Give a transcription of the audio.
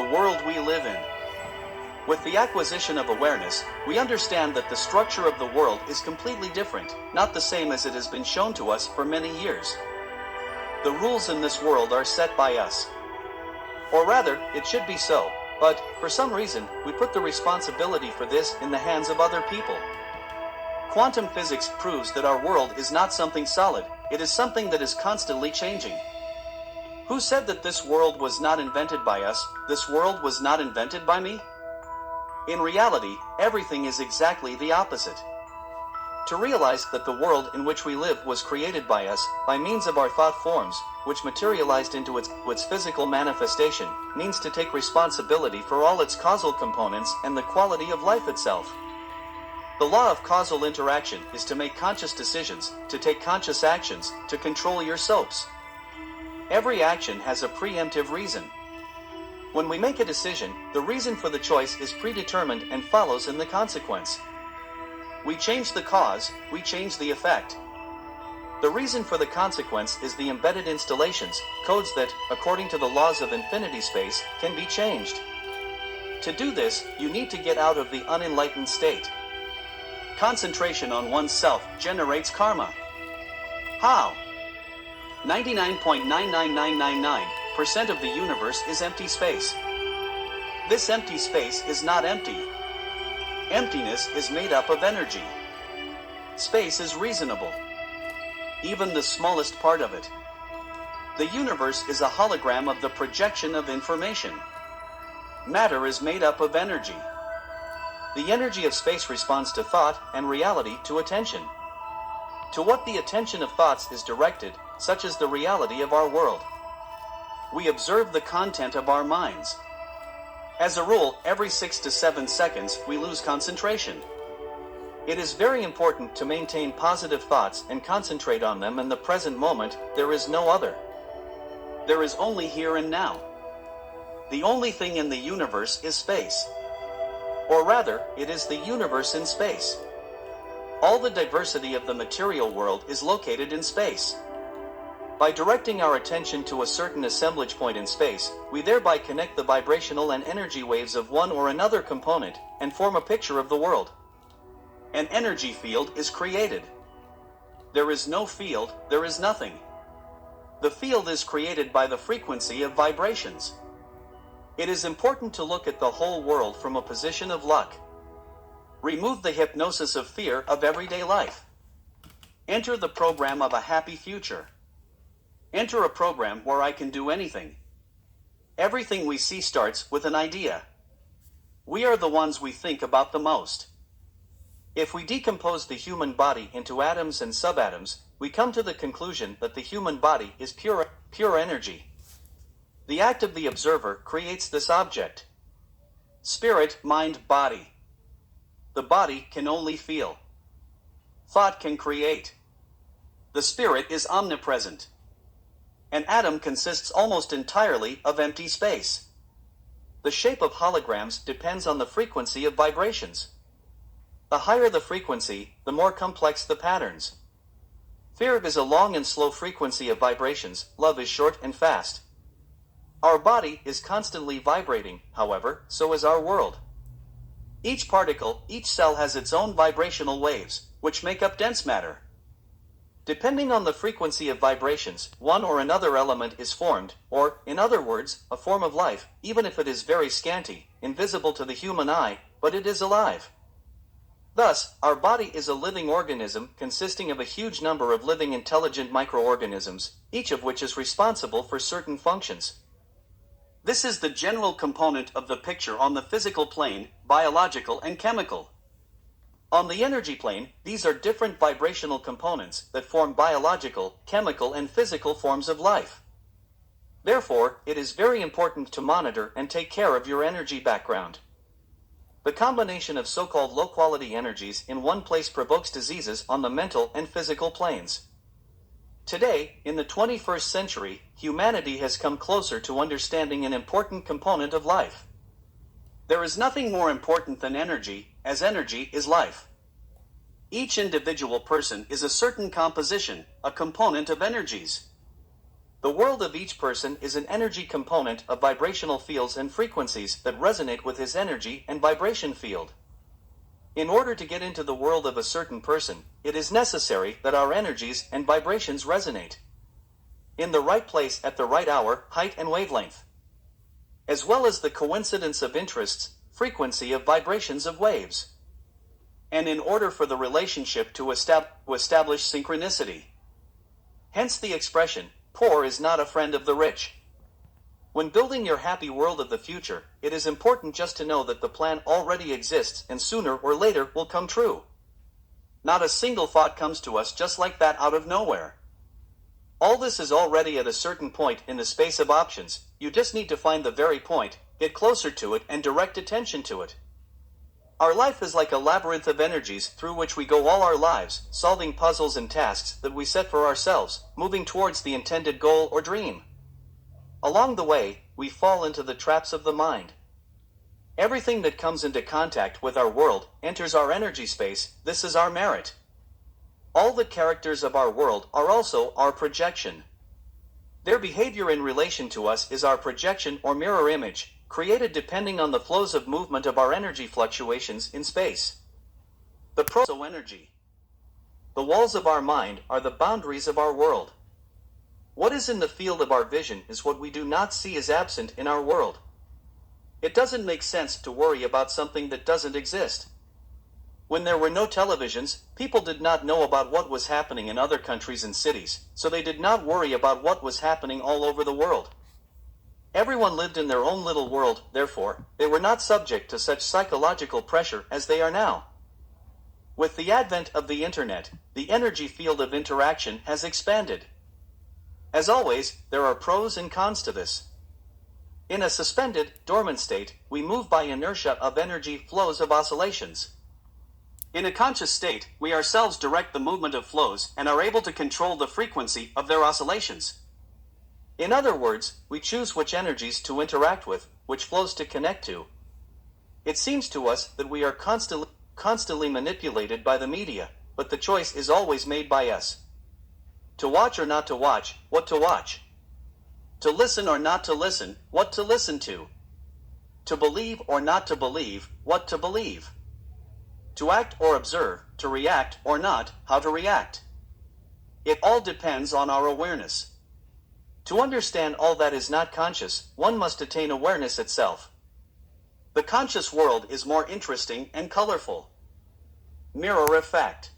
the world we live in. With the acquisition of awareness, we understand that the structure of the world is completely different, not the same as it has been shown to us for many years. The rules in this world are set by us. Or rather, it should be so, but, for some reason, we put the responsibility for this in the hands of other people. Quantum physics proves that our world is not something solid, it is something that is constantly changing. Who said that this world was not invented by us, this world was not invented by me? In reality, everything is exactly the opposite. To realize that the world in which we live was created by us, by means of our thought forms, which materialized into its physical manifestation, means to take responsibility for all its causal components and the quality of life itself. The law of causal interaction is to make conscious decisions, to take conscious actions, to control your soaps. Every action has a preemptive reason. When we make a decision, the reason for the choice is predetermined and follows in the consequence. We change the cause, we change the effect. The reason for the consequence is the embedded installations, codes that, according to the laws of infinity space, can be changed. To do this, you need to get out of the unenlightened state. Concentration on oneself generates karma. How? 99.99999% of the universe is empty space. This empty space is not empty. Emptiness is made up of energy. Space is reasonable. Even the smallest part of it. The universe is a hologram of the projection of information. Matter is made up of energy. The energy of space responds to thought, and reality to attention. To what the attention of thoughts is directed, such is the reality of our world. We observe the content of our minds. As a rule, every 6 to 7 seconds, we lose concentration. It is very important to maintain positive thoughts and concentrate on them in the present moment. There is no other. There is only here and now. The only thing in the universe is space. Or rather, it is the universe in space. All the diversity of the material world is located in space. By directing our attention to a certain assemblage point in space, we thereby connect the vibrational and energy waves of one or another component, and form a picture of the world. An energy field is created. There is no field, there is nothing. The field is created by the frequency of vibrations. It is important to look at the whole world from a position of luck. Remove the hypnosis of fear of everyday life. Enter the program of a happy future. Enter a program where I can do anything. Everything we see starts with an idea. We are the ones we think about the most. If we decompose the human body into atoms and subatoms, we come to the conclusion that the human body is pure energy. The act of the observer creates this object. Spirit, mind, body. The body can only feel. Thought can create. The spirit is omnipresent. An atom consists almost entirely of empty space. The shape of holograms depends on the frequency of vibrations. The higher the frequency, the more complex the patterns. Fear is a long and slow frequency of vibrations, love is short and fast. Our body is constantly vibrating, however, so is our world. Each particle, each cell has its own vibrational waves, which make up dense matter. Depending on the frequency of vibrations, one or another element is formed, or, in other words, a form of life, even if it is very scanty, invisible to the human eye, but it is alive. Thus, our body is a living organism consisting of a huge number of living intelligent microorganisms, each of which is responsible for certain functions. This is the general component of the picture on the physical plane, biological and chemical. On the energy plane, these are different vibrational components that form biological, chemical, and physical forms of life. Therefore, it is very important to monitor and take care of your energy background. The combination of so-called low-quality energies in one place provokes diseases on the mental and physical planes. Today, in the 21st century, humanity has come closer to understanding an important component of life. There is nothing more important than energy, as energy is life. Each individual person is a certain composition, a component of energies. The world of each person is an energy component of vibrational fields and frequencies that resonate with his energy and vibration field. In order to get into the world of a certain person, it is necessary that our energies and vibrations resonate in the right place at the right hour, height, and wavelength, as well as the coincidence of interests, frequency of vibrations of waves. And in order for the relationship to establish synchronicity. Hence the expression, poor is not a friend of the rich. When building your happy world of the future, it is important just to know that the plan already exists and sooner or later will come true. Not a single thought comes to us just like that out of nowhere. All this is already at a certain point in the space of options. You just need to find the very point, get closer to it, and direct attention to it. Our life is like a labyrinth of energies through which we go all our lives, solving puzzles and tasks that we set for ourselves, moving towards the intended goal or dream. Along the way, we fall into the traps of the mind. Everything that comes into contact with our world enters our energy space. This is our merit. All the characters of our world are also our projection. Their behavior in relation to us is our projection or mirror image, created depending on the flows of movement of our energy fluctuations in space. The energy. The walls of our mind are the boundaries of our world. What is in the field of our vision is what we do not see is absent in our world. It doesn't make sense to worry about something that doesn't exist. When there were no televisions, people did not know about what was happening in other countries and cities, so they did not worry about what was happening all over the world. Everyone lived in their own little world, therefore, they were not subject to such psychological pressure as they are now. With the advent of the internet, the energy field of interaction has expanded. As always, there are pros and cons to this. In a suspended, dormant state, we move by inertia of energy flows of oscillations. In a conscious state, we ourselves direct the movement of flows and are able to control the frequency of their oscillations. In other words, we choose which energies to interact with, which flows to connect to. It seems to us that we are constantly manipulated by the media, but the choice is always made by us. To watch or not to watch, what to watch. To listen or not to listen, what to listen to. To believe or not to believe, what to believe. To act or observe, to react or not, how to react. It all depends on our awareness. To understand all that is not conscious, one must attain awareness itself. The conscious world is more interesting and colorful. Mirror effect.